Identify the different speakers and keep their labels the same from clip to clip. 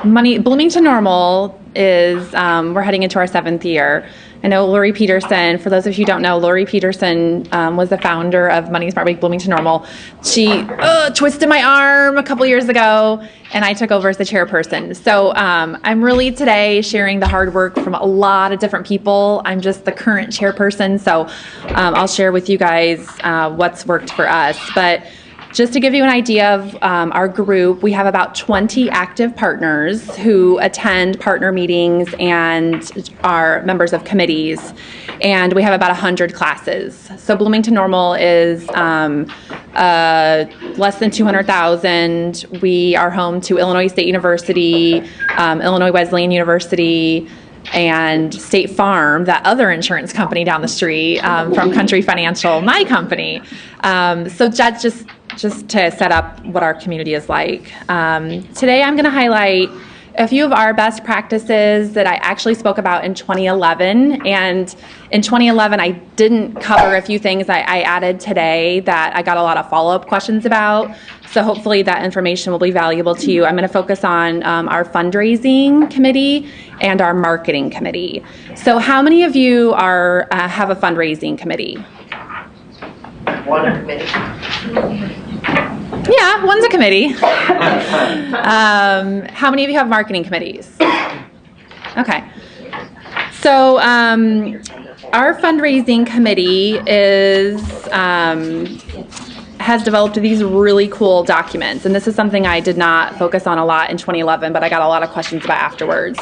Speaker 1: Bloomington Normal is, we're heading into our 7th year. I know Lori Peterson, for those of you who don't know, Lori Peterson was the founder of Money Smart Week Bloomington Normal. She twisted my arm a couple years ago, and I took over as the chairperson. So I'm really today sharing the hard work from a lot of different people. I'm just the current chairperson, so I'll share with you guys what's worked for us. But just to give you an idea of our group, we have about 20 active partners who attend partner meetings and are members of committees, and we have about 100 classes. So Bloomington Normal is less than 200,000. We are home to Illinois State University, Illinois Wesleyan University, and State Farm, that other insurance company down the street from Country Financial, my company. So that's just to set up what our community is like. Today I'm going to highlight a few of our best practices that I actually spoke about in 2011. And in 2011, I didn't cover a few things I added today that I got a lot of follow-up questions about. So hopefully that information will be valuable to you. I'm going to focus on our fundraising committee and our marketing committee. So how many of you have a fundraising committee?
Speaker 2: One committee.
Speaker 1: Yeah, one's a committee. How many of you have marketing committees? Okay. So our fundraising committee has developed these really cool documents, and this is something I did not focus on a lot in 2011, but I got a lot of questions about afterwards.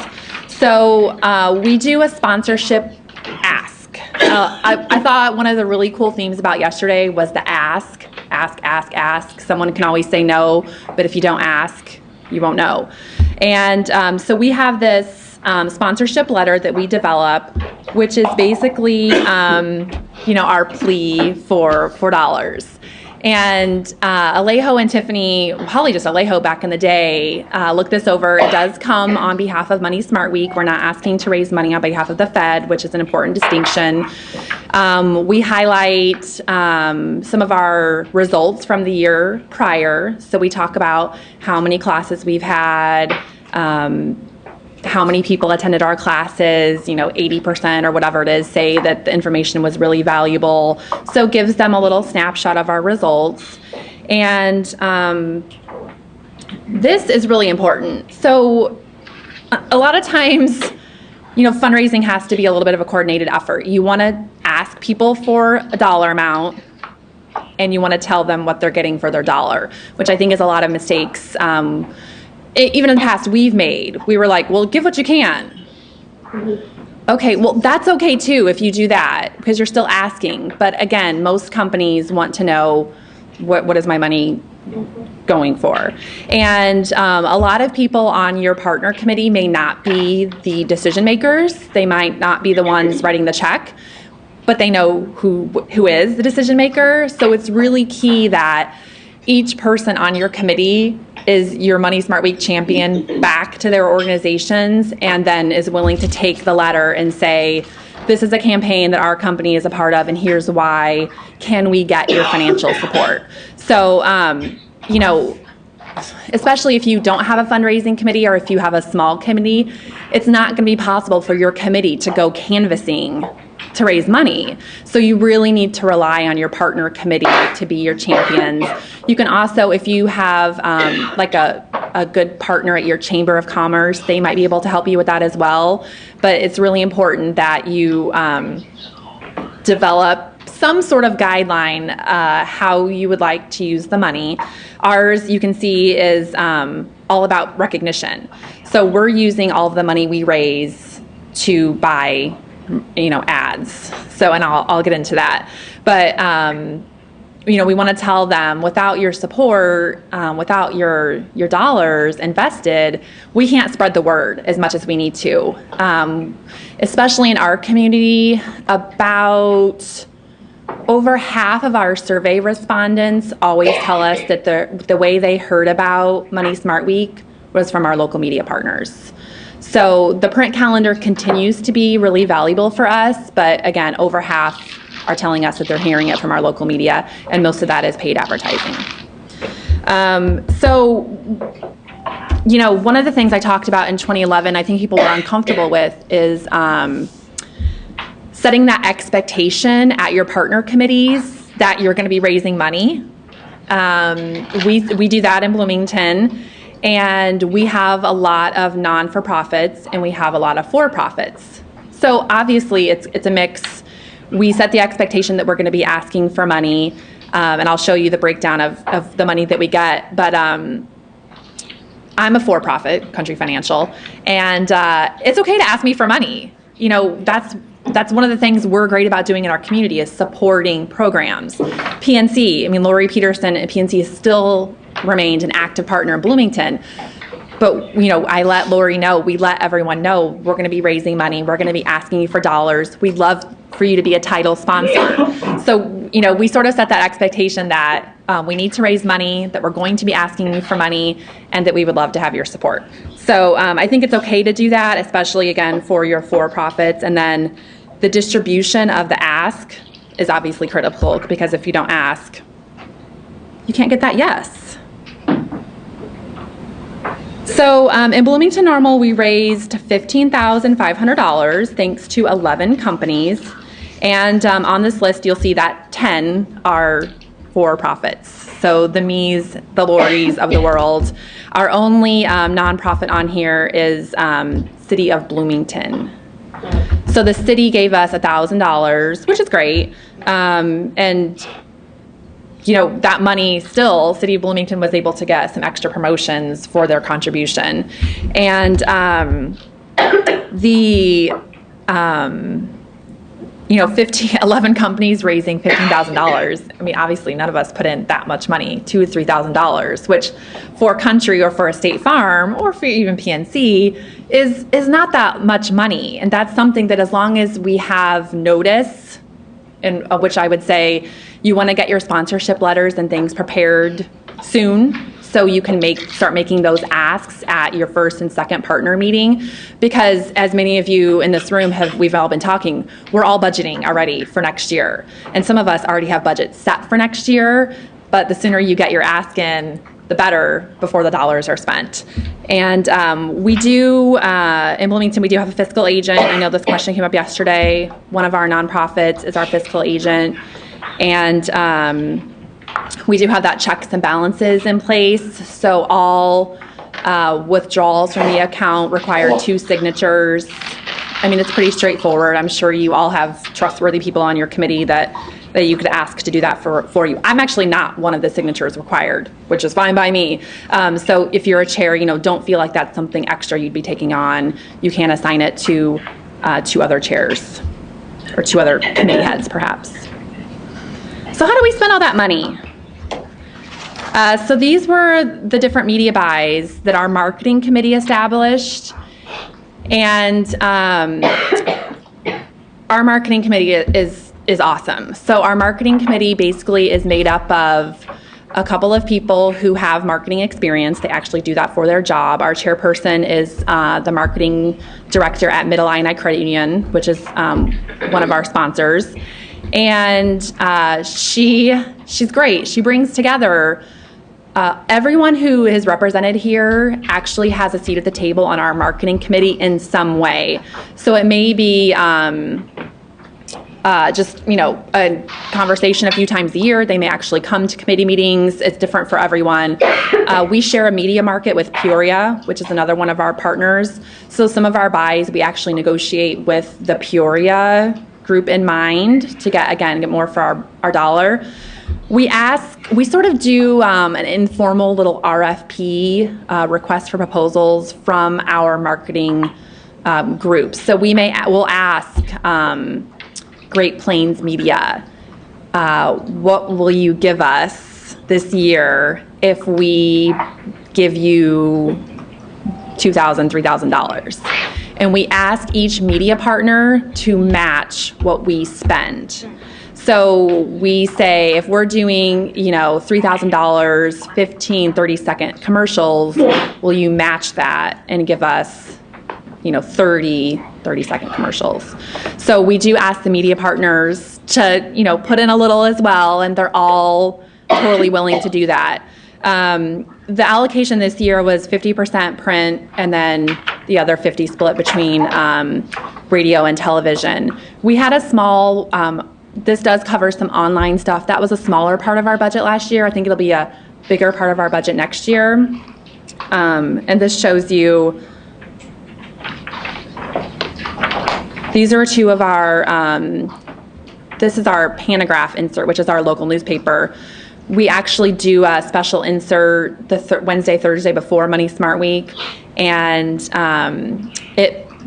Speaker 1: So we do a sponsorship ask. I thought one of the really cool themes about yesterday was the ask. Ask. Someone can always say no, but if you don't ask, you won't know. And so we have this sponsorship letter that we develop, which is basically, our plea for dollars. And Alejo and Tiffany, probably just Alejo back in the day, looked this over. It does come on behalf of Money Smart Week. We're not asking to raise money on behalf of the Fed, which is an important distinction. We highlight some of our results from the year prior. So we talk about how many classes we've had, how many people attended our classes, 80% or whatever it is, say that the information was really valuable. So it gives them a little snapshot of our results. And this is really important. So a lot of times, fundraising has to be a little bit of a coordinated effort. You want to ask people for a dollar amount, and you want to tell them what they're getting for their dollar, which I think is a lot of mistakes. Even in the past we've made. We were like, well, give what you can. Okay, well, that's okay too if you do that, because you're still asking. But again, most companies want to know what is my money going for. And a lot of people on your partner committee may not be the decision makers. They might not be the ones writing the check, but they know who is the decision maker. So it's really key that each person on your committee is your Money Smart Week champion back to their organizations, and then is willing to take the letter and say, this is a campaign that our company is a part of, and here's why. Can we get your financial support? So, especially if you don't have a fundraising committee, or if you have a small committee, it's not going to be possible for your committee to go canvassing to raise money. So you really need to rely on your partner committee to be your champions. You can also, if you have like a good partner at your Chamber of Commerce, they might be able to help you with that as well. But it's really important that you develop some sort of guideline how you would like to use the money. Ours, you can see, is all about recognition. So we're using all of the money we raise to buy ads. So, and I'll get into that. But, we want to tell them, without your support, without your dollars invested, we can't spread the word as much as we need to. Especially in our community, about over half of our survey respondents always tell us that the way they heard about Money Smart Week was from our local media partners. So the print calendar continues to be really valuable for us, but again, over half are telling us that they're hearing it from our local media, and most of that is paid advertising. So one of the things I talked about in 2011, I think people were uncomfortable with is setting that expectation at your partner committees that you're going to be raising money. We do that in Bloomington, and we have a lot of non-for-profits and we have a lot of for-profits. So obviously it's a mix. We set the expectation that we're going to be asking for money, and I'll show you the breakdown of the money that we get. But I'm a for-profit, Country Financial, and it's okay to ask me for money. That's one of the things we're great about doing in our community is supporting programs. PNC, Lori Peterson at PNC has still remained an active partner in Bloomington. But, I let Lori know, we let everyone know we're going to be raising money. We're going to be asking you for dollars. We'd love for you to be a title sponsor. So, we sort of set that expectation that we need to raise money, that we're going to be asking you for money, and that we would love to have your support. So I think it's okay to do that, especially, again, for your for-profits. And then the distribution of the ask is obviously critical, because if you don't ask, you can't get that yes. So in Bloomington Normal, we raised $15,500 thanks to 11 companies. And on this list, you'll see that 10 are for-profits. So the Me's, the Lori's of the world. Our only nonprofit on here is City of Bloomington. So the city gave us $1,000, which is great. And that money still, City of Bloomington was able to get some extra promotions for their contribution. And 11 companies raising $15,000. Obviously none of us put in that much money, $2,000 to $3,000, which for a country or for a state farm or for even PNC is not that much money. And that's something that as long as we have notice, and which I would say you want to get your sponsorship letters and things prepared soon, so you can start making those asks at your first and second partner meeting. Because as many of you in this room we've all been talking, we're all budgeting already for next year. And some of us already have budgets set for next year, but the sooner you get your ask in, the better, before the dollars are spent. And we do, in Bloomington, we do have a fiscal agent. I know this question came up yesterday. One of our nonprofits is our fiscal agent. And we do have that checks and balances in place. So all withdrawals from the account require 2 signatures. It's pretty straightforward. I'm sure you all have trustworthy people on your committee that you could ask to do that for you. I'm actually not one of the signatures required, which is fine by me. So if you're a chair, don't feel like that's something extra you'd be taking on. You can assign it to 2 other chairs or 2 other committee heads, perhaps. So how do we spend all that money? So these were the different media buys that our marketing committee established. And our marketing committee is awesome. So our marketing committee basically is made up of a couple of people who have marketing experience. They actually do that for their job. Our chairperson is the marketing director at Mid-Illini Credit Union, which is one of our sponsors. And she's great. She brings together everyone who is represented here actually has a seat at the table on our marketing committee in some way. So it may be just, a conversation a few times a year. They may actually come to committee meetings. It's different for everyone. We share a media market with Peoria, which is another one of our partners. So some of our buys, we actually negotiate with the Peoria group in mind to get more for our dollar. We sort of do an informal little RFP, request for proposals from our marketing groups. So we'll ask Great Plains Media, what will you give us this year if we give you $2,000, $3,000? And we ask each media partner to match what we spend. So we say if we're doing, $3,000, 15, 30-second commercials, will you match that and give us, 30-second commercials? So we do ask the media partners to, put in a little as well, and they're all totally willing to do that. the allocation this year was 50% print and then the other 50 split between radio and television. We had a small, this does cover some online stuff. That was a smaller part of our budget last year. I think it'll be a bigger part of our budget next year. And this shows you, these are two of our, this is our Panagraph insert, which is our local newspaper. We actually do a special insert the Wednesday, Thursday before Money Smart Week, and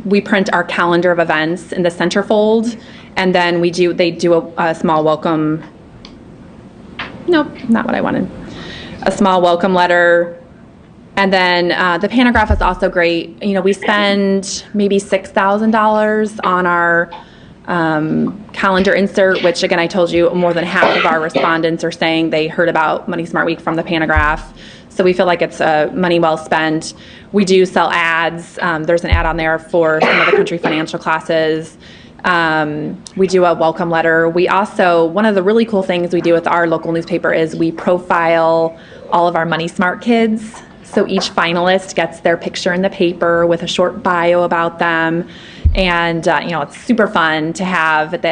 Speaker 1: we print our calendar of events in the centerfold, and then they do a small welcome. Nope, not what I wanted. A small welcome letter, and then the Panagraph is also great. You know, we spend maybe $6,000 on our calendar insert, which again, I told you more than half of our respondents are saying they heard about Money Smart Week from the Panagraph. So we feel like it's money well spent. We do sell ads. There's an ad on there for some of the country financial classes. We do a welcome letter. We also, one of the really cool things we do with our local newspaper is we profile all of our Money Smart kids. So each finalist gets their picture in the paper with a short bio about them. And you know, it's super fun to have at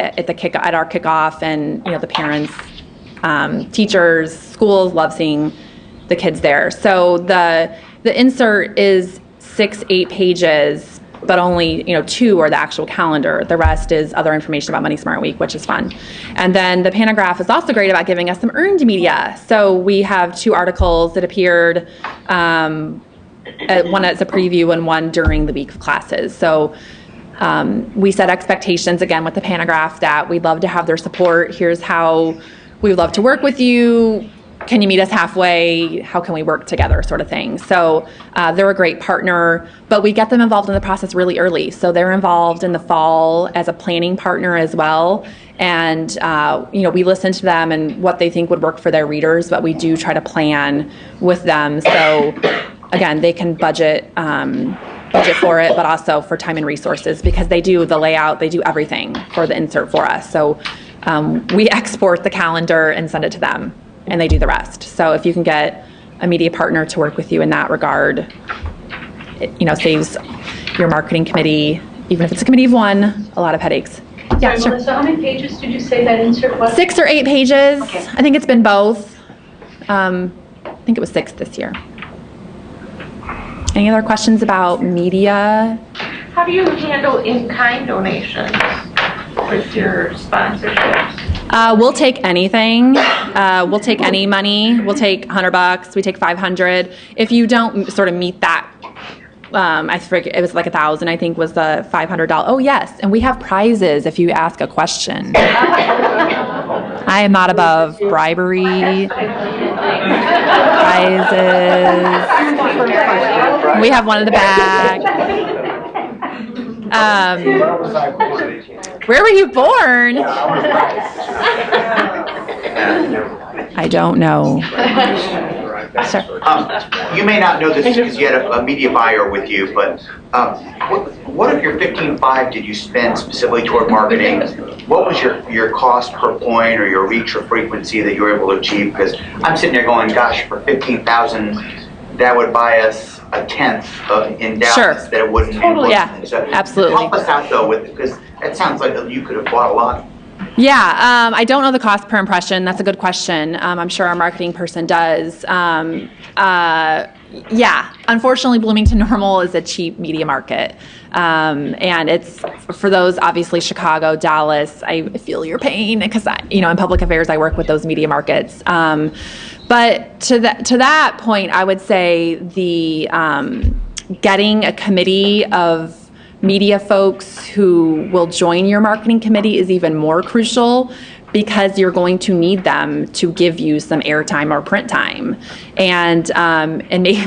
Speaker 1: our kickoff, and you know, the parents, teachers, schools love seeing the kids there. So the insert is 6-8 pages, but only 2 are the actual calendar. The rest is other information about Money Smart Week, which is fun. And then the Panagraph is also great about giving us some earned media. So we have 2 articles that appeared, one as a preview and one during the week of classes. So we set expectations again with the Panagraph that we'd love to have their support. Here's how we would love to work with you. Can you meet us halfway? How can we work together, sort of thing. So they're a great partner, but we get them involved in the process really early. So they're involved in the fall as a planning partner as well. And we listen to them and what they think would work for their readers, but we do try to plan with them. So again, they can budget for it, but also for time and resources, because they do the layout, they do everything for the insert for us. So we export the calendar and send it to them, and they do the rest. So if you can get a media partner to work with you in that regard, it saves your marketing committee, even if it's a committee of one, a lot of headaches. Yeah,
Speaker 3: sure. Melissa, how many pages did you say that insert was?
Speaker 1: 6 or 8 pages.
Speaker 3: Okay.
Speaker 1: I think it's been both. I think it was 6 this year. Any other questions about media?
Speaker 2: How do you handle in-kind donations with your sponsorships?
Speaker 1: We'll take anything. We'll take any money. We'll take $100. We take $500. If you don't sort of meet that, I forget, it was like $1,000, I think, was the $500. Oh yes, and we have prizes if you ask a question. I am not above bribery. Prizes. We have one in the back. Where were you born? I don't know. Sir.
Speaker 4: You may not know this because you had a media buyer with you, but what of your 15.5 did you spend specifically toward marketing? What was your cost per point or your reach or frequency that you were able to achieve? Because I'm sitting there going, gosh, for 15,000, that would buy us a tenth in Dallas.
Speaker 1: Sure.
Speaker 4: That it wouldn't.
Speaker 1: Totally. Yeah,
Speaker 4: so
Speaker 1: absolutely.
Speaker 4: Help us out though, because it sounds like you could have bought a lot.
Speaker 1: Yeah, I don't know the cost per impression. That's a good question. I'm sure our marketing person does. Yeah, unfortunately, Bloomington Normal is a cheap media market. And it's, for those, obviously, Chicago, Dallas, I feel your pain because, in public affairs, I work with those media markets. But to that point, I would say the getting a committee of media folks who will join your marketing committee is even more crucial, because you're going to need them to give you some airtime or print time. And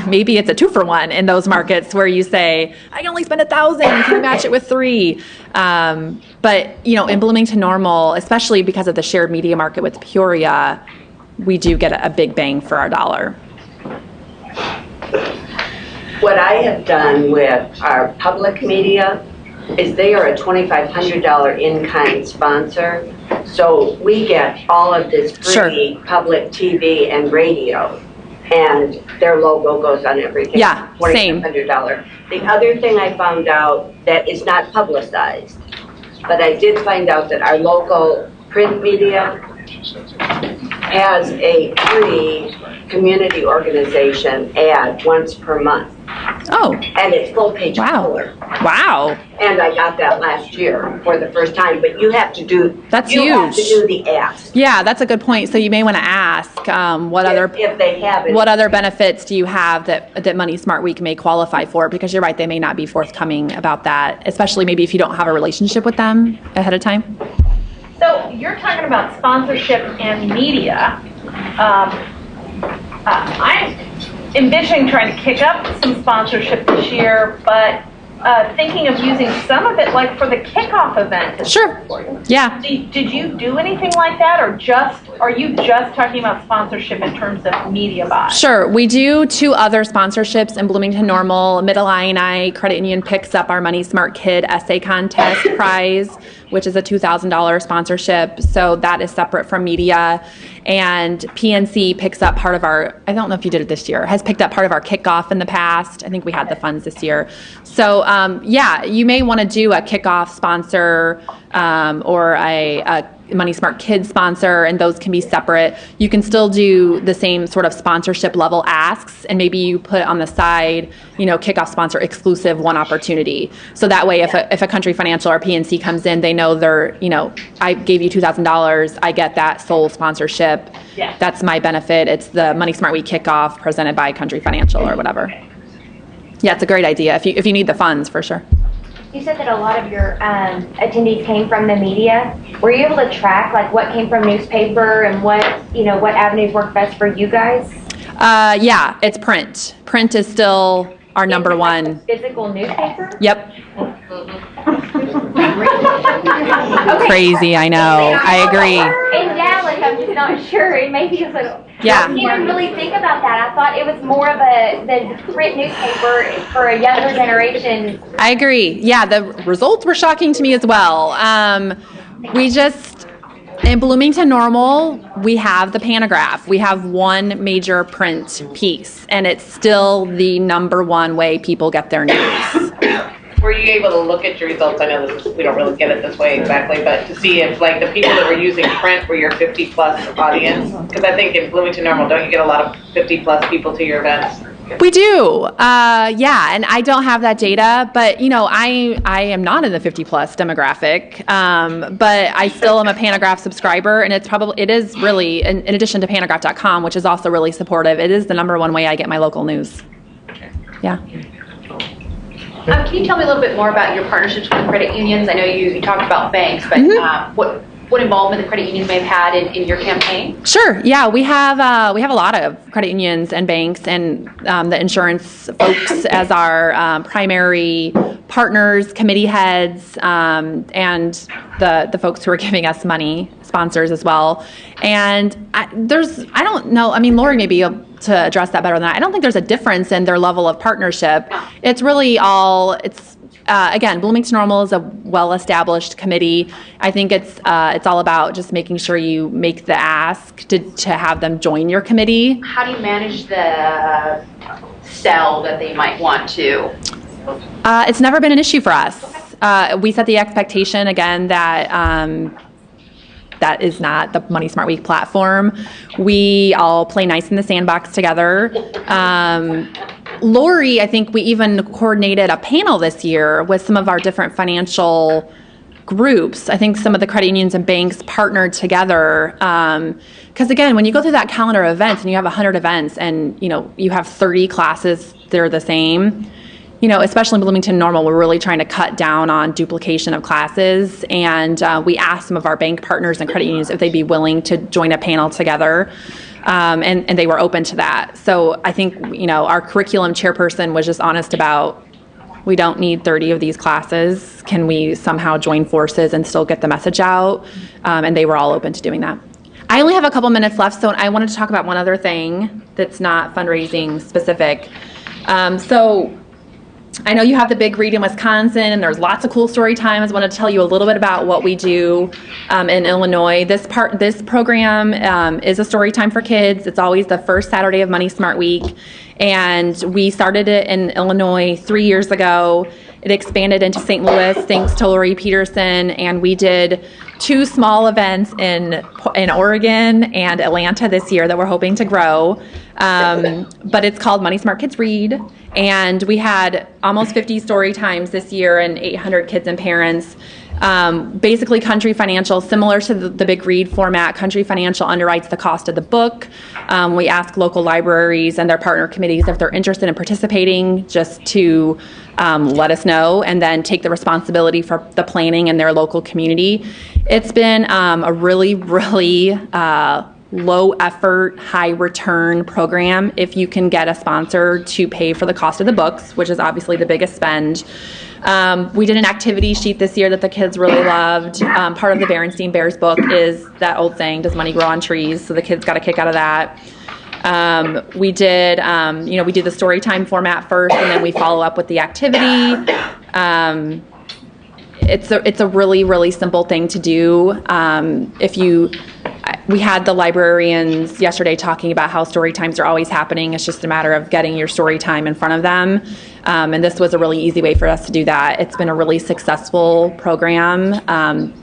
Speaker 1: maybe it's a 2-for-1 in those markets where you say, I can only spend 1,000, can you match it with 3? But in Bloomington Normal, especially because of the shared media market with Peoria, we do get a big bang for our dollar.
Speaker 5: What I have done with our public media is they are a $2,500 in-kind sponsor. So we get all of this free public TV and radio. and their logo goes on everything.
Speaker 1: Yeah, same.
Speaker 5: $2,500. The other thing I found out that is not publicized, but I did find out that our local print media has a free community organization ad once per month,
Speaker 1: Oh,
Speaker 5: and it's full page
Speaker 1: wow.
Speaker 5: color.
Speaker 1: Wow.
Speaker 5: And I got that last year for the first time, but you have to do.
Speaker 1: That's
Speaker 5: You have to
Speaker 1: huge.
Speaker 5: do the ask.
Speaker 1: Yeah, that's a good point. So you may want to ask what other
Speaker 5: If they have it.
Speaker 1: what other benefits do you have that Money Smart Week may qualify for? Because you're right, they may not be forthcoming about that, especially maybe if you don't have a relationship with them ahead of time.
Speaker 6: So you're talking about sponsorship and media. I'm envisioning trying to kick up some sponsorship this year, but thinking of using some of it like for the kickoff event.
Speaker 1: Sure. Yeah.
Speaker 6: Did you do anything like that, or are you just talking about sponsorship in terms of media buys?
Speaker 1: Sure. We do 2 other sponsorships in Bloomington Normal. Mid-Illini Credit Union picks up our Money Smart Kid Essay Contest prize, which is a $2,000 sponsorship. So that is separate from media. And PNC picks up part of our, I don't know if you did it this year, has picked up part of our kickoff in the past. I think we had the funds this year. So yeah, you may want to do a kickoff sponsor or a Money Smart Kids sponsor, and those can be separate. You can still do the same sort of sponsorship level asks, and maybe you put on the side, kickoff sponsor exclusive one opportunity. So that way, if a Country Financial or PNC comes in, they know I gave you $2,000, I get that sole sponsorship.
Speaker 6: Yeah.
Speaker 1: That's my benefit. It's the Money Smart Week kickoff presented by Country Financial or whatever. Yeah, it's a great idea if you need the funds for sure.
Speaker 7: You said that a lot of your attendees came from the media. Were you able to track like what came from newspaper and what avenues work best for you guys?
Speaker 1: Yeah, it's print. Print is still our number one.
Speaker 7: Physical newspaper?
Speaker 1: Yep. Crazy, I know. I agree.
Speaker 7: In Dallas, I'm just not sure. It may be just like,
Speaker 1: Yeah.
Speaker 7: I didn't even really think about that. I thought it was more of the print newspaper for a younger generation.
Speaker 1: I agree. Yeah, the results were shocking to me as well. In Bloomington Normal, we have the Pantograph. We have one major print piece, and it's still the number one way people get their news.
Speaker 2: Were you able to look at your results? I know we don't really get it this way exactly, but to see if like the people that were using print were your 50 plus audience? Because I think in Bloomington Normal, don't you get a lot of 50 plus people to your events?
Speaker 1: We do, yeah, and I don't have that data, but I am not in the 50 plus demographic, but I still am a Pantograph subscriber, and it is really, in addition to Pantograph.com, which is also really supportive, it is the number one way I get my local news. Yeah.
Speaker 3: Can you tell me a little bit more about your partnerships with credit unions? I know you talked about banks, but what involvement the credit unions may have had in your campaign?
Speaker 1: Sure. Yeah, we have a lot of credit unions and banks and the insurance folks as our primary partners, committee heads, and the folks who are giving us money, sponsors as well. And I don't know. I mean, Lori may be able to address that better than I don't think there's a difference in their level of partnership. It's really again, Bloomington Normal is a well-established committee. I think it's all about just making sure you make the ask to have them join your committee.
Speaker 3: How do you manage the sell that they might want to?
Speaker 1: It's never been an issue for us. We set the expectation again that that is not the Money Smart Week platform. We all play nice in the sandbox together. Lori, I think we even coordinated a panel this year with some of our different financial groups. I think some of the credit unions and banks partnered together. Because again, when you go through that calendar of events and you have 100 events and you have 30 classes, they're the same. Especially in Bloomington Normal, we're really trying to cut down on duplication of classes. And we asked some of our bank partners and credit unions if they'd be willing to join a panel together. And they were open to that. So I think, our curriculum chairperson was just honest about, we don't need 30 of these classes. Can we somehow join forces and still get the message out? And they were all open to doing that. I only have a couple minutes left, so I wanted to talk about one other thing that's not fundraising specific. So I know you have the big read in Wisconsin, and there's lots of cool story times. I want to tell you a little bit about what we do in Illinois. This program is a story time for kids. It's always the first Saturday of Money Smart Week, and we started it in Illinois 3 years ago. It expanded into St. Louis thanks to Lori Peterson, and we did 2 small events in Oregon and Atlanta this year that we're hoping to grow. But it's called Money Smart Kids Read, and we had almost 50 story times this year and 800 kids and parents. Basically, Country Financial, similar to the Big Read format, Country Financial underwrites the cost of the book. We ask local libraries and their partner committees if they're interested in participating, just to let us know, and then take the responsibility for the planning in their local community. It's been a really, really low effort, high return program if you can get a sponsor to pay for the cost of the books, which is obviously the biggest spend. We did an activity sheet this year that the kids really loved. Part of the Berenstein Bears book is that old saying, does money grow on trees? So the kids got a kick out of that. We did, we do the story time format first, and then we follow up with the activity. It's a really, really simple thing to do. We had the librarians yesterday talking about how story times are always happening. It's just a matter of getting your story time in front of them. And this was a really easy way for us to do that. It's been a really successful program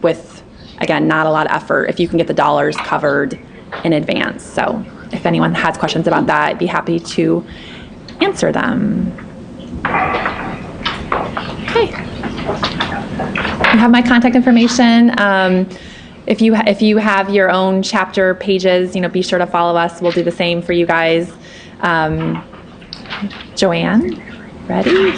Speaker 1: with, again, not a lot of effort if you can get the dollars covered in advance. So if anyone has questions about that, I'd be happy to answer them. Okay. You have my contact information. If you have your own chapter pages, be sure to follow us. We'll do the same for you guys. Joanne, ready?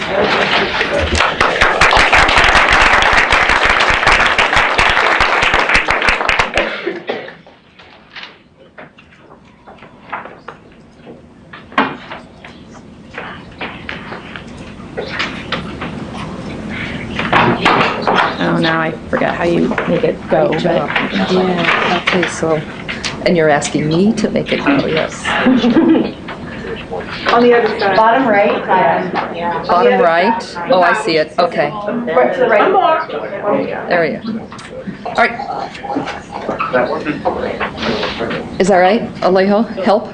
Speaker 1: Oh, now I forget how you make it go. But
Speaker 8: Yeah, okay, so, and you're asking me to make it go, yes.
Speaker 6: On the other side.
Speaker 3: Bottom right.
Speaker 8: Bottom right? Oh, I see it, okay.
Speaker 6: Right to the right. One more.
Speaker 8: There we go. All right. Is that right, Alejo? Help?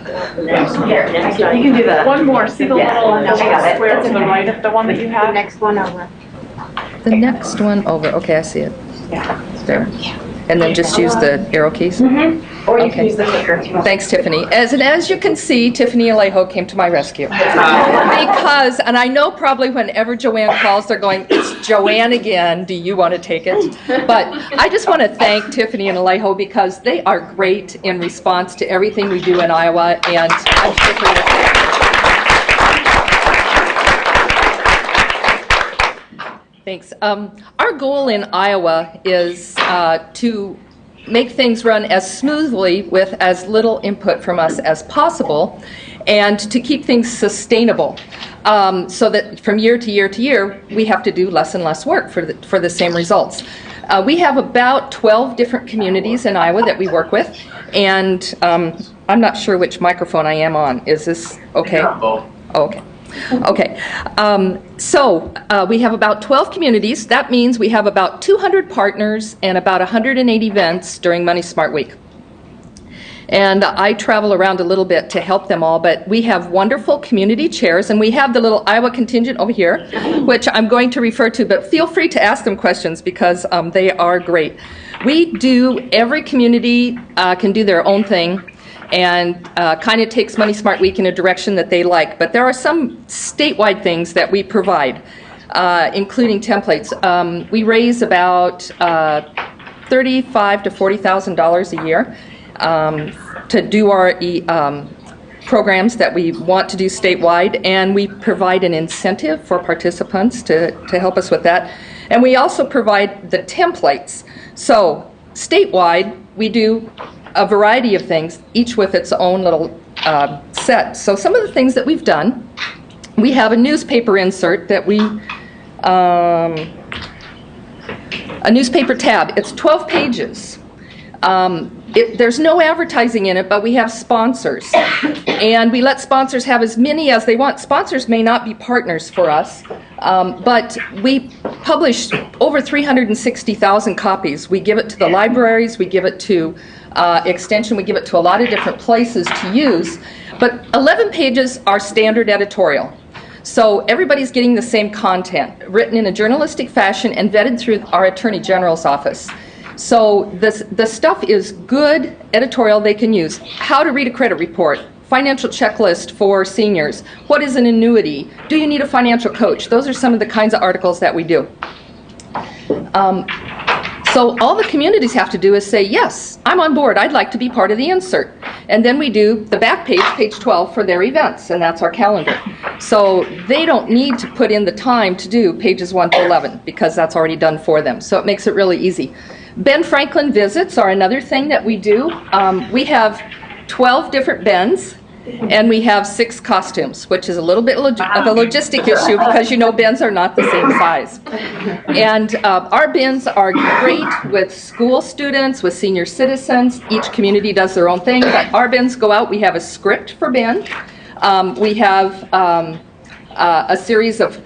Speaker 6: Here, you can do that. One more, see the little square to the right of the one that you have?
Speaker 7: Next one over.
Speaker 8: The next one over, okay, I see it.
Speaker 6: Yeah.
Speaker 8: There. And then just use the arrow keys?
Speaker 6: Mm-hmm. Or you can
Speaker 8: Okay.
Speaker 6: use the clicker.
Speaker 8: Thanks, Tiffany. As you can see, Tiffany Alejo came to my rescue. Because, and I know probably whenever Joanne calls, they're going, it's Joanne again, do you want to take it? But I just want to thank Tiffany and Alejo because they are great in response to everything we do in Iowa, and I'm particularly Thanks. Our goal in Iowa is to make things run as smoothly with as little input from us as possible, and to keep things sustainable, so that from year to year to year, we have to do less and less work for the same results. We have about 12 different communities in Iowa that we work with, and I'm not sure which microphone I am on. Is this okay? Oh, okay. Okay, so we have about 12 communities. That means we have about 200 partners and about 108 events during Money Smart Week. And I travel around a little bit to help them all, but we have wonderful community chairs, and we have the little Iowa contingent over here, which I'm going to refer to, but feel free to ask them questions because they are great. Every community can do their own thing, and kind of takes Money Smart Week in a direction that they like. But there are some statewide things that we provide, including templates. We raise about $35,000 to $40,000 a year to do our programs that we want to do statewide, and we provide an incentive for participants to help us with that. And we also provide the templates. So statewide, we do a variety of things, each with its own little set. So some of the things that we've done, we have a newspaper insert that a newspaper tab. It's 12 pages. there's no advertising in it, but we have sponsors. And we let sponsors have as many as they want. Sponsors may not be partners for us, but we publish over 360,000 copies. We give it to the libraries, we give it to Extension, we give it to a lot of different places to use. But 11 pages are standard editorial. So everybody's getting the same content, written in a journalistic fashion and vetted through our Attorney General's office. So the stuff is good editorial they can use. How to read a credit report, financial checklist for seniors, what is an annuity, do you need a financial coach? Those are some of the kinds of articles that we do. So all the communities have to do is say, yes, I'm on board, I'd like to be part of the insert. And then we do the back page, page 12, for their events, and that's our calendar. So they don't need to put in the time to do pages 1 to 11, because that's already done for them. So it makes it really easy. Ben Franklin visits are another thing that we do. We have 12 different Bens, and we have 6 costumes, which is a little bit of a logistic issue because you know Bens are not the same size. And our Bens are great with school students, with senior citizens. Each community does their own thing, but our Bens go out. We have a script for Ben. We have a series of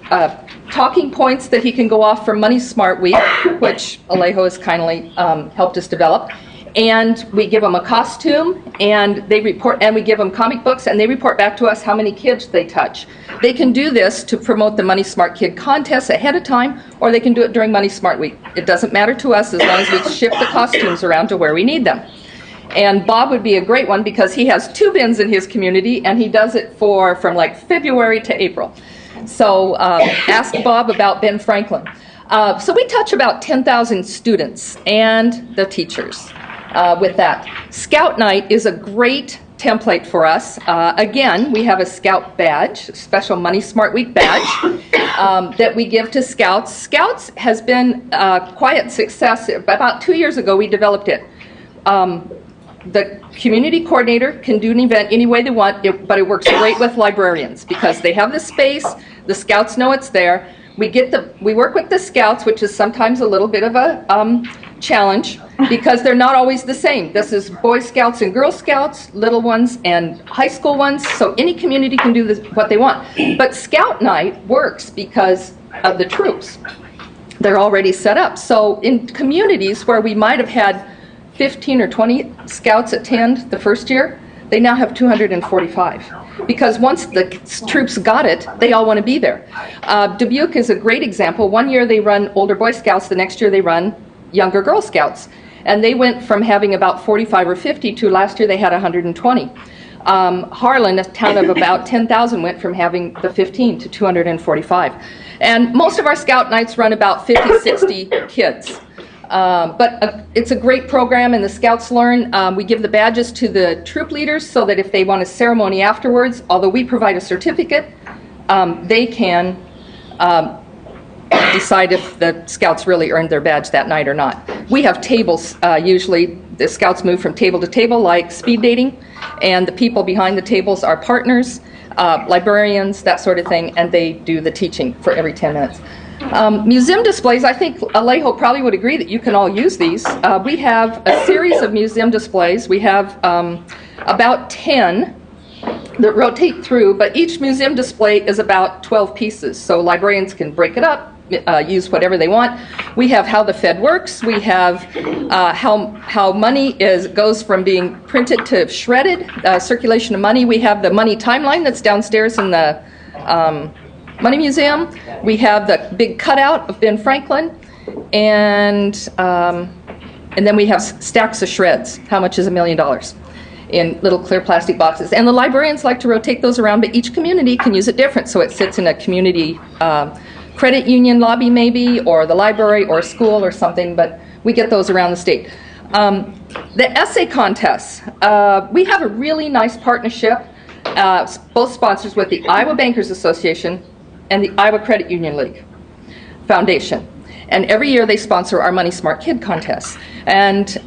Speaker 8: talking points that he can go off for Money Smart Week, which Alejo has kindly helped us develop. And we give them a costume, and they report, and we give them comic books, and they report back to us how many kids they touch. They can do this to promote the Money Smart Kid contest ahead of time, or they can do it during Money Smart Week. It doesn't matter to us as long as we ship the costumes around to where we need them. And Bob would be a great one because he has 2 bins in his community, and he does it from like February to April. So ask Bob about Ben Franklin. So we touch about 10,000 students and the teachers with that. Scout Night is a great template for us. Again, we have a Scout badge, special Money Smart Week badge that we give to Scouts. Scouts has been a quiet success. About 2 years ago, we developed it. The community coordinator can do an event any way they want, but it works great with librarians because they have the space, the Scouts know it's there. We work with the Scouts, which is sometimes a little bit of a challenge because they're not always the same. This is Boy Scouts and Girl Scouts, little ones and high school ones, so any community can do what they want. But Scout Night works because of the troops. They're already set up. So in communities where we might have had 15 or 20 Scouts attend the first year, they now have 245. Because once the troops got it, they all want to be there. Dubuque is a great example. One year they run older Boy Scouts, the next year they run younger Girl Scouts. And they went from having about 45 or 50 to last year they had 120. Harlan, a town of about 10,000, went from having the 15 to 245. And most of our Scout nights run about 50, 60 kids. But it's a great program, and the Scouts learn. We give the badges to the troop leaders so that if they want a ceremony afterwards, although we provide a certificate, they can decide if the Scouts really earned their badge that night or not. We have tables. Usually the Scouts move from table to table like speed dating, and the people behind the tables are partners, librarians, that sort of thing, and they do the teaching for every 10 minutes. Museum displays, I think Alejo probably would agree that you can all use these. We have a series of museum displays. We have about 10 that rotate through, but each museum display is about 12 pieces, so librarians can break it up, use whatever they want. We have how the Fed works. We have how money goes from being printed to shredded, circulation of money. We have the money timeline that's downstairs in the Money Museum. We have the big cutout of Ben Franklin, and then we have stacks of shreds. How much is $1 million? In little clear plastic boxes. And the librarians like to rotate those around, but each community can use it different. So it sits in a community credit union lobby maybe, or the library, or a school or something, but we get those around the state. The essay contests. We have a really nice partnership, both sponsors with the Iowa Bankers Association and the Iowa Credit Union League Foundation. And every year they sponsor our Money Smart Kid contests. And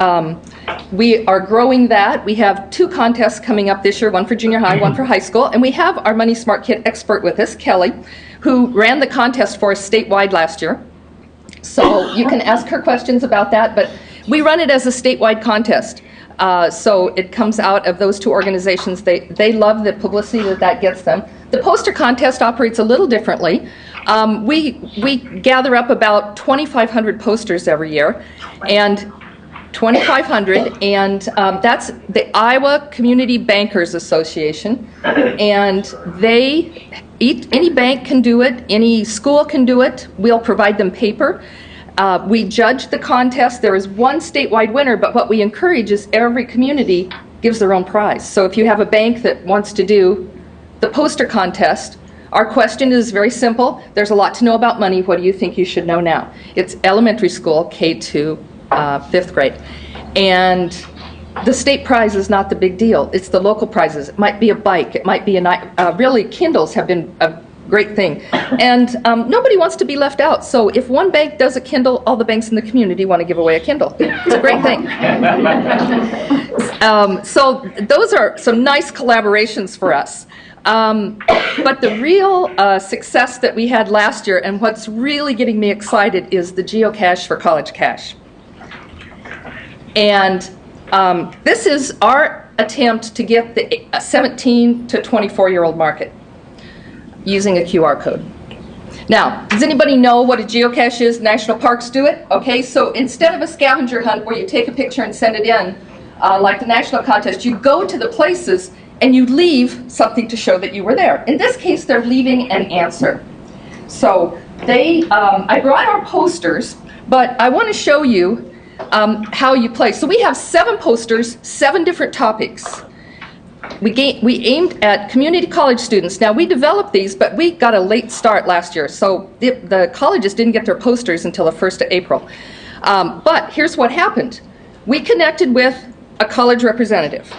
Speaker 8: we are growing that. We have 2 contests coming up this year, one for junior high, one for high school. And we have our Money Smart Kid expert with us, Kelly, who ran the contest for us statewide last year. So you can ask her questions about that, but we run it as a statewide contest. So it comes out of those two organizations. They love the publicity that gets them. The poster contest operates a little differently. We gather up about 2,500 posters every year, and 2,500, and that's the Iowa Community Bankers Association, and any bank can do it, any school can do it. We'll provide them paper. We judge the contest. There is one statewide winner, but what we encourage is every community gives their own prize. So if you have a bank that wants to do the poster contest, our question is very simple. There's a lot to know about money. What do you think you should know now? It's elementary school, K to 5th grade. And the state prize is not the big deal. It's the local prizes. It might be a bike. It might be really, Kindles have been a great thing. And nobody wants to be left out. So if one bank does a Kindle, all the banks in the community want to give away a Kindle. It's a great thing. So those are some nice collaborations for us. But the real success that we had last year, and what's really getting me excited, is the geocache for College Cash. And this is our attempt to get the 17 to 24-year-old market using a QR code. Now, does anybody know what a geocache is? National parks do it. Okay, so instead of a scavenger hunt where you take a picture and send it in, like the national contest, you go to the places and you leave something to show that you were there. In this case, they're leaving an answer. So I brought our posters, but I want to show you how you play. So we have 7 posters, 7 different topics. We aimed at community college students. Now, we developed these, but we got a late start last year, so the colleges didn't get their posters until the 1st of April. But here's what happened. We connected with a college representative.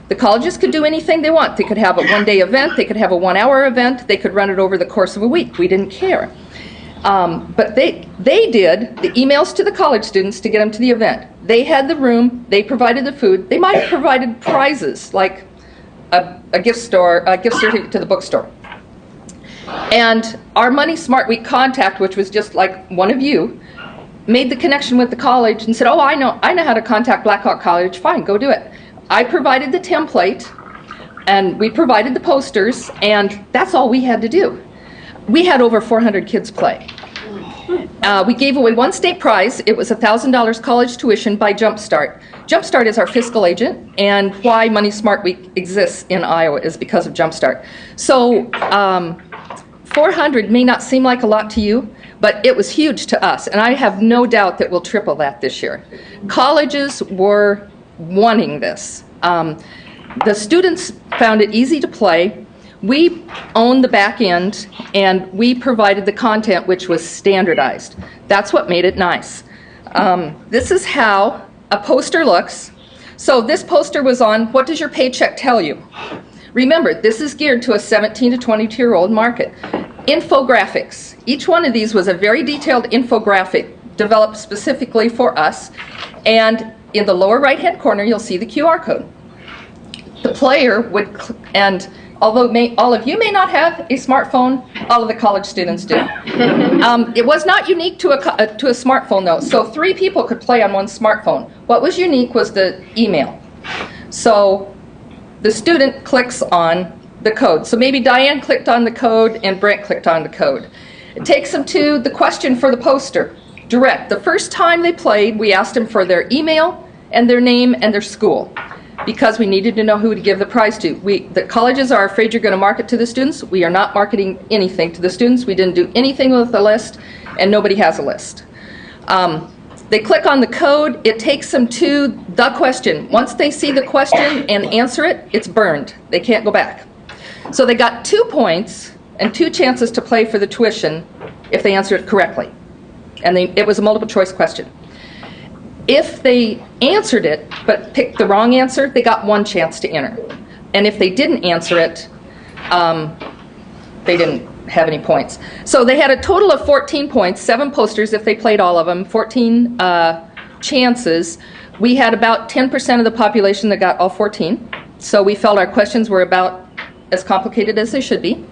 Speaker 8: The colleges could do anything they want. They could have a one-day event. They could have a 1-hour event. They could run it over the course of a week. We didn't care. But they did the emails to the college students to get them to the event. They had the room. They provided the food. They might have provided prizes like a gift certificate to the bookstore. And our Money Smart Week contact, which was just like one of you, made the connection with the college and said, "Oh, I know how to contact Blackhawk College. Fine, go do it." I provided the template, and we provided the posters, and that's all we had to do. We had over 400 kids play. We gave away one state prize. It was $1,000 college tuition by Jumpstart. Jumpstart is our fiscal agent, and why Money Smart Week exists in Iowa is because of Jumpstart. So 400 may not seem like a lot to you, but it was huge to us, and I have no doubt that we'll triple that this year. Colleges were wanting this. The students found it easy to play. We owned the back end, and we provided the content, which was standardized. That's what made it nice. This is how a poster looks. So this poster was on, what does your paycheck tell you? Remember, this is geared to a 17 to 22-year-old market. Infographics. Each one of these was a very detailed infographic developed specifically for us. And in the lower right-hand corner, you'll see the QR code. The player would, and although all of you may not have a smartphone, all of the college students do. It was not unique to a smartphone, though. So 3 people could play on one smartphone. What was unique was the email. So the student clicks on the code. So maybe Diane clicked on the code and Brent clicked on the code. It takes them to the question for the poster. Direct. The first time they played, we asked them for their email and their name and their school, because we needed to know who to give the prize to. The colleges are afraid you're going to market to the students. We are not marketing anything to the students. We didn't do anything with the list, and nobody has a list. They click on the code. It takes them to the question. Once they see the question and answer it, it's burned. They can't go back. So they got 2 points and 2 chances to play for the tuition if they answered it correctly. And it was a multiple choice question. If they answered it but picked the wrong answer, they got 1 chance to enter. And if they didn't answer it, they didn't have any points. So they had a total of 14 points, 7 posters if they played all of them, 14 chances. We had about 10% of the population that got all 14. So we felt our questions were about as complicated as they should be.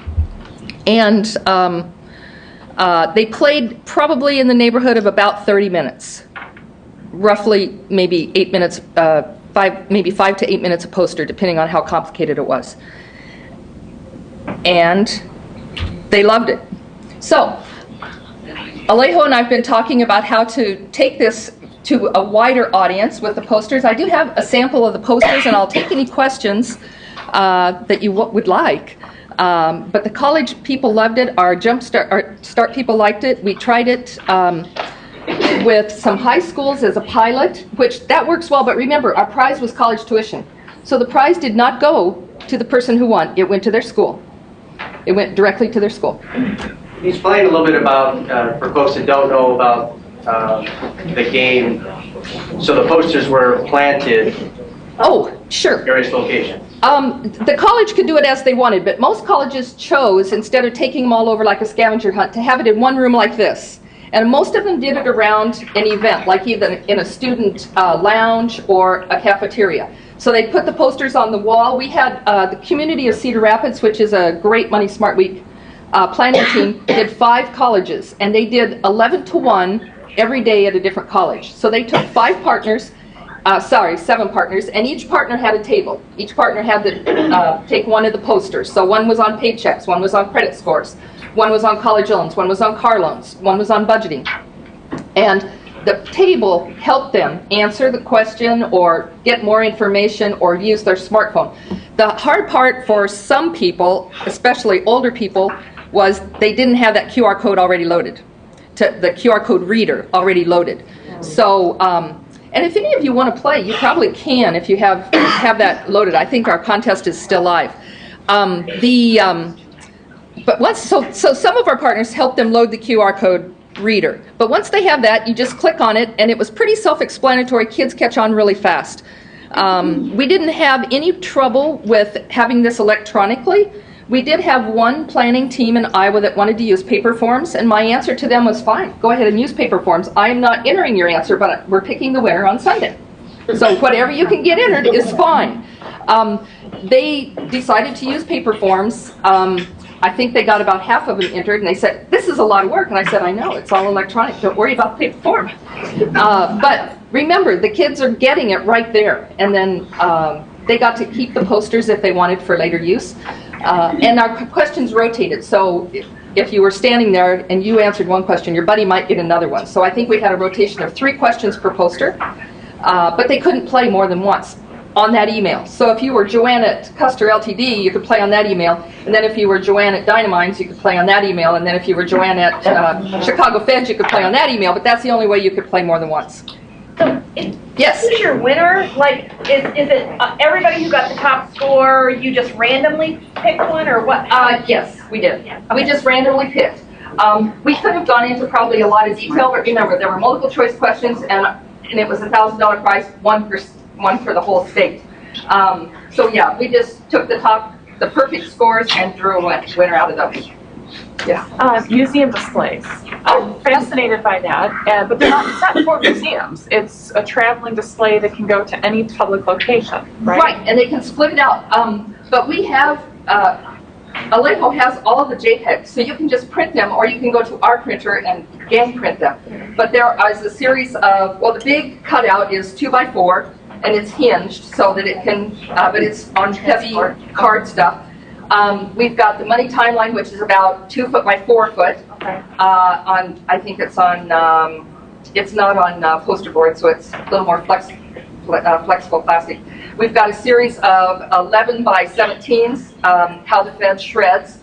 Speaker 8: And they played probably in the neighborhood of about 30 minutes. Roughly maybe 8 minutes maybe 5 to 8 minutes a poster, depending on how complicated it was. And they loved it. So, Alejo and I have been talking about how to take this to a wider audience with the posters. I do have a sample of the posters, and I'll take any questions that you would like. But the college people loved it. Our Start people liked it. We tried it with some high schools as a pilot, which that works well. But remember, our prize was college tuition. So the prize did not go to the person who won. It went to their school. It went directly to their school.
Speaker 9: Can you explain a little bit about, for folks that don't know about the game? So the posters were planted.
Speaker 8: Oh, sure.
Speaker 9: Various locations.
Speaker 8: The college could do it as they wanted, but most colleges chose, instead of taking them all over like a scavenger hunt, to have it in one room like this. And most of them did it around an event, like either in a student lounge or a cafeteria. So they put the posters on the wall. We had the community of Cedar Rapids, which is a great Money Smart Week planning team, did 5 colleges, and they did 11 to 1 every day at a different college. So they took 7 partners, and each partner had a table. Each partner had to take one of the posters. So one was on paychecks, one was on credit scores, one was on college loans, one was on car loans, one was on budgeting. And the table helped them answer the question or get more information or use their smartphone. The hard part for some people, especially older people, was they didn't have that QR code already loaded, the QR code reader already loaded. So, and if any of you want to play, you probably can if you have that loaded. I think our contest is still live. But once, so some of our partners helped them load the QR code reader. But once they have that, you just click on it, and it was pretty self-explanatory. Kids catch on really fast. We didn't have any trouble with having this electronically. We did have one planning team in Iowa that wanted to use paper forms, and my answer to them was, fine, go ahead and use paper forms. I am not entering your answer, but we're picking the winner on Sunday. So whatever you can get entered is fine. They decided to use paper forms. I think they got about half of them entered, and they said, this is a lot of work. And I said, I know, it's all electronic. Don't worry about the paper form. But remember, the kids are getting it right there. And then they got to keep the posters if they wanted for later use. And our questions rotated. So if you were standing there and you answered one question, your buddy might get another one. So I think we had a rotation of 3 questions per poster. But they couldn't play more than once on that email. So if you were Joanne at Custer Ltd, you could play on that email. And then if you were Joanne at Dynamines, you could play on that email. And then if you were Joanne at Chicago Feds, you could play on that email. But that's the only way you could play more than once.
Speaker 6: So,
Speaker 8: Yes.
Speaker 6: who's your winner? Like, is it everybody who got the top score, you just randomly pick one, or what?
Speaker 8: Yes, we did. We just randomly picked. We could have gone into probably a lot of detail, but remember, there were multiple choice questions, and it was a $1,000 prize, one for the whole state. So yeah, we just took the perfect scores and drew a winner out of those. Yeah.
Speaker 10: Museum displays. I'm fascinated by that, but it's not for museums. It's a traveling display that can go to any public location, right?
Speaker 8: Right, and they can split it out. But we have, Alejo has all of the JPEGs, so you can just print them, or you can go to our printer and gang print them. But there is a series of, well, the big cutout is 2x4, and it's hinged so that it can, but it's on heavy card stuff. We've got the money timeline, which is about 2 foot by 4 foot.
Speaker 10: Okay.
Speaker 8: I think it's on, it's not on poster board, so it's a little more flexible plastic. We've got a series of 11 by 17s, how the Fed shreds,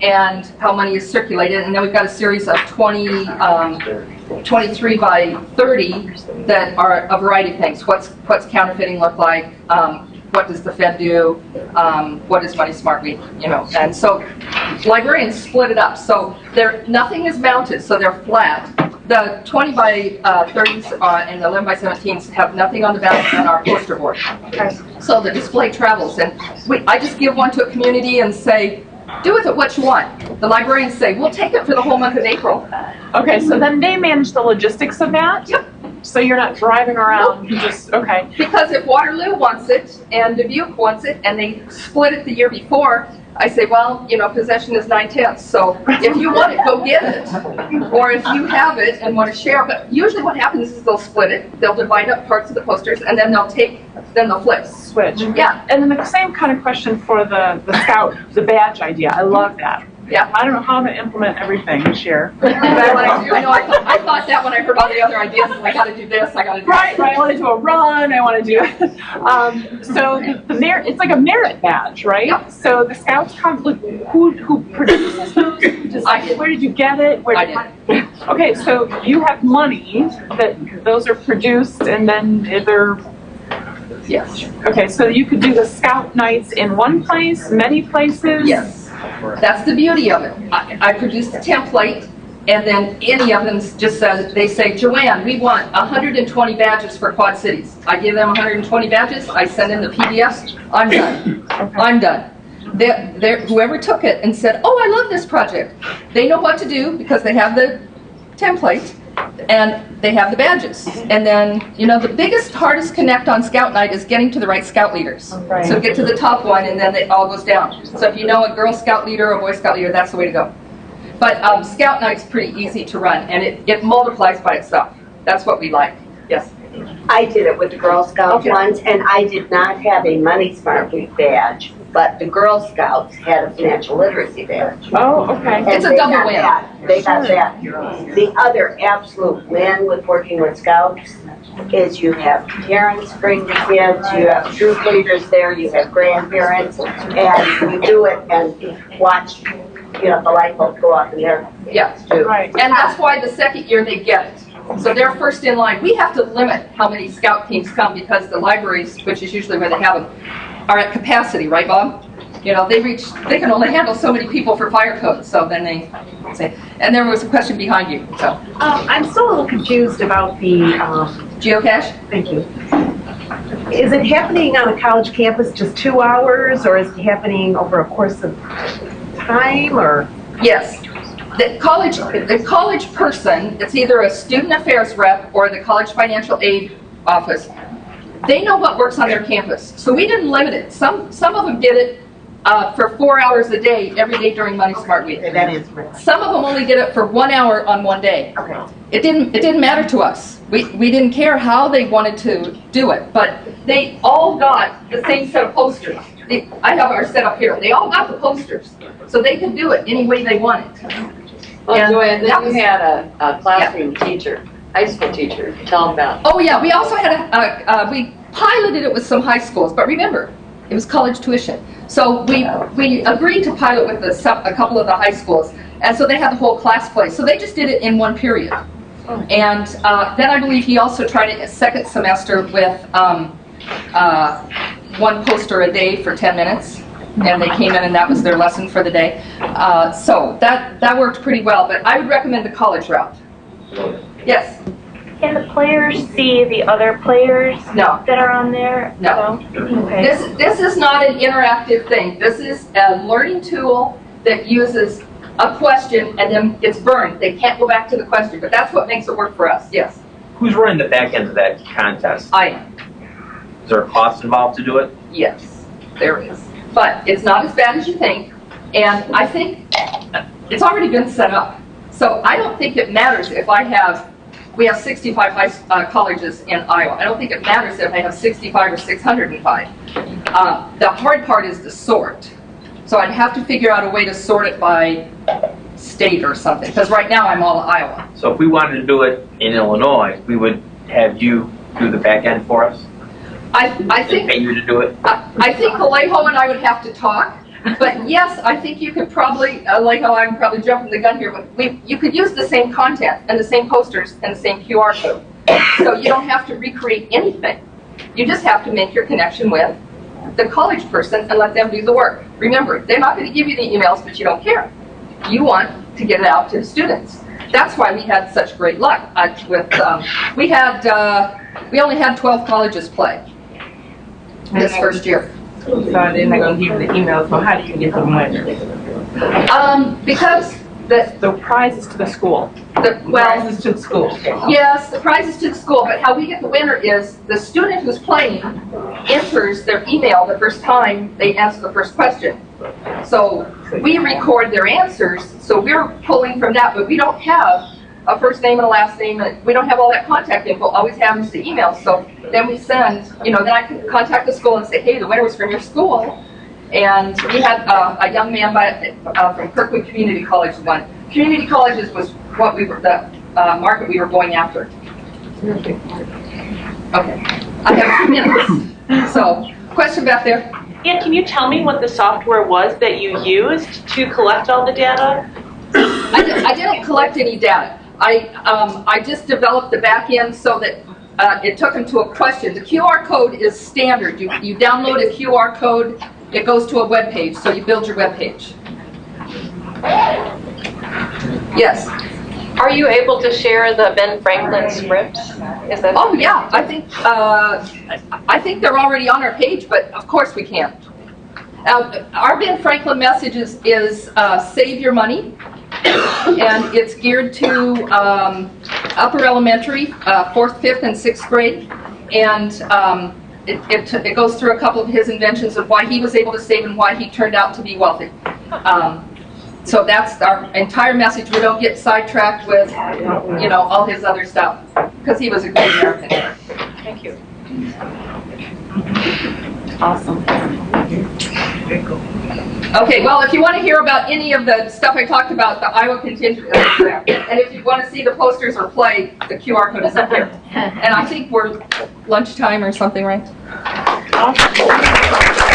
Speaker 8: and how money is circulated. And then we've got a series of 23 by 30 that are a variety of things. What's counterfeiting look like? What does the Fed do? What is Money Smart Week? You know, and so librarians split it up. So nothing is mounted, so they're flat. The 20 by 30s and the 11 by 17s have nothing on the back on our poster board.
Speaker 10: Okay.
Speaker 8: So the display travels, and I just give one to a community and say, do with it what you want. The librarians say, we'll take it for the whole month of April.
Speaker 10: Okay, so then they manage the logistics of that?
Speaker 8: Yep.
Speaker 10: So you're not driving around, you just, okay.
Speaker 8: Because if Waterloo wants it, and Dubuque wants it, and they split it the year before, I say, well, you know, possession is 9/10, so if you want it, go get it. Or if you have it and want to share, but usually what happens is they'll split it, they'll divide up parts of the posters, and then they'll flip.
Speaker 10: Switch.
Speaker 8: Yeah.
Speaker 10: And then the same kind of question for the scout, the badge idea. I love that.
Speaker 8: Yeah.
Speaker 10: I don't know how to implement everything this year.
Speaker 8: But I thought that when I heard all the other ideas, I got to do this, I got to do
Speaker 10: Right,
Speaker 8: that.
Speaker 10: I want to do a run, I want to do, so the merit, it's like a merit badge, right?
Speaker 8: Yeah.
Speaker 10: So the scouts come, with who produces those?
Speaker 8: I did.
Speaker 10: Where did you get it? Where
Speaker 8: I did.
Speaker 10: Okay, so you have money that those are produced and then they're,
Speaker 8: Yes.
Speaker 10: okay, so you could do the scout nights in one place, many places?
Speaker 8: Yes. That's the beauty of it. I produced a template, and then any of them just says, they say, Joanne, we want 120 badges for Quad Cities. I give them 120 badges, I send in the PDFs, I'm done.
Speaker 10: Okay.
Speaker 8: I'm done. Whoever took it and said, oh, I love this project, they know what to do because they have the template and they have the badges. And then, you know, the biggest, hardest connect on Scout Night is getting to the right Scout leaders.
Speaker 10: Right.
Speaker 8: So get to the top one and then it all goes down. So if you know a Girl Scout leader or a Boy Scout leader, that's the way to go. But Scout Night's pretty easy to run and it multiplies by itself. That's what we like. Yes.
Speaker 5: I did it with the Girl Scouts
Speaker 8: Okay.
Speaker 5: once, and I did not have a Money Smart Week badge, but the Girl Scouts had a financial literacy badge.
Speaker 10: Oh, okay.
Speaker 5: And
Speaker 8: It's a
Speaker 5: they
Speaker 8: double
Speaker 5: got
Speaker 8: win.
Speaker 5: that. They got that. The other absolute win with working with Scouts is you have parents bring the kids, you have troop leaders there, you have grandparents, and you do it and watch, you know, the light bulb go off in their
Speaker 8: Yeah.
Speaker 5: too.
Speaker 10: Right.
Speaker 8: And that's why the second year they get it. So they're first in line. We have to limit how many Scout teams come because the libraries, which is usually where they have them, are at capacity, right, Bob? You know, they can only handle so many people for fire code, so then they say, and there was a question behind you, so.
Speaker 11: I'm still a little confused about the,
Speaker 8: Geocache?
Speaker 11: thank you. Is it happening on a college campus just 2 hours, or is it happening over a course of time, or?
Speaker 8: Yes. The college person, it's either a student affairs rep or the college financial aid office, they know what works on their campus. So we didn't limit it. Some of them did it for 4 hours a day, every day during Money Smart Week.
Speaker 11: Okay, that is right.
Speaker 8: Some of them only did it for 1 hour on one day.
Speaker 11: Okay.
Speaker 8: It didn't matter to us. We didn't care how they wanted to do it, but they all got the same set of posters. I have ours set up here. They all got the posters, so they could do it any way they wanted.
Speaker 12: Well, Joanne,
Speaker 8: that
Speaker 12: then
Speaker 8: was-
Speaker 12: you had a classroom teacher, high school teacher. Tell them about.
Speaker 8: Oh yeah, we also had we piloted it with some high schools, but remember, it was college tuition. So we agreed to pilot with a couple of the high schools, and so they had the whole class play. So they just did it in one period. And then I believe he also tried it a second semester with one poster a day for 10 minutes. And they came in and that was their lesson for the day. So that worked pretty well, but I would recommend the college route. Yes?
Speaker 13: Can the players see the other players
Speaker 8: No.
Speaker 13: that are on there?
Speaker 8: No.
Speaker 13: Okay.
Speaker 8: This is not an interactive thing. This is a learning tool that uses a question and then it's burned. They can't go back to the question, but that's what makes it work for us. Yes?
Speaker 14: Who's running the back end of that contest?
Speaker 8: I am.
Speaker 14: Is there a cost involved to do it?
Speaker 8: Yes, there is. But it's not as bad as you think, and I think it's already been set up. So I don't think it matters if we have 65 colleges in Iowa. I don't think it matters if I have 65 or 605. The hard part is the sort. So I'd have to figure out a way to sort it by state or something, because right now I'm all Iowa.
Speaker 14: So if we wanted to do it in Illinois, we would have you do the back end for us?
Speaker 8: I think
Speaker 14: Pay you to do it?
Speaker 8: I think Alejo and I would have to talk, but yes, I think you could probably, Alejo, I'm probably jumping the gun here, but you could use the same content and the same posters and the same QR code. So you don't have to recreate anything. You just have to make your connection with the college person and let them do the work. Remember, they're not going to give you the emails, but you don't care. You want to get it out to the students. That's why we had such great luck with, we only had 12 colleges play this first year.
Speaker 11: So they're not going to give you the emails, so how do you get the money?
Speaker 8: Because
Speaker 10: The prize is to the school.
Speaker 11: Prizes to the school.
Speaker 8: Yes, the prize is to the school, but how we get the winner is the student who's playing enters their email the first time they answer the first question.
Speaker 15: So we record their answers, so we're pulling from that, but we don't have a first name and a last name, and we don't have all that contact info. All we have is the email. So then we send, then I can contact the school and say, hey, the winner was from your school. And we had a young man from Kirkwood Community College won. Community colleges was what we were, the market we were going after. Okay, I have 2 minutes. So, question back there.
Speaker 6: Yeah, can you tell me what the software was that you used to collect all the data?
Speaker 15: I didn't collect any data. I just developed the back end so that it took them to a question. The QR code is standard. You download a QR code, it goes to a web page, so you build your web page. Yes.
Speaker 16: Are you able to share the Ben Franklin scripts? Is that?
Speaker 15: Oh yeah, I think they're already on our page, but of course we can. Our Ben Franklin message is save your money, and it's geared to upper elementary, 4th, 5th, and 6th grade, and it goes through a couple of his inventions of why he was able to save and why he turned out to be wealthy. So that's our entire message. We don't get sidetracked with, all his other stuff, because he was a great American.
Speaker 16: Thank you.
Speaker 1: Awesome.
Speaker 15: Okay, well, if you want to hear about any of the stuff I talked about, the Iowa contingent is there. And if you want to see the posters or play, the QR code is up there. And I think we're lunchtime or something, right?
Speaker 1: Awesome.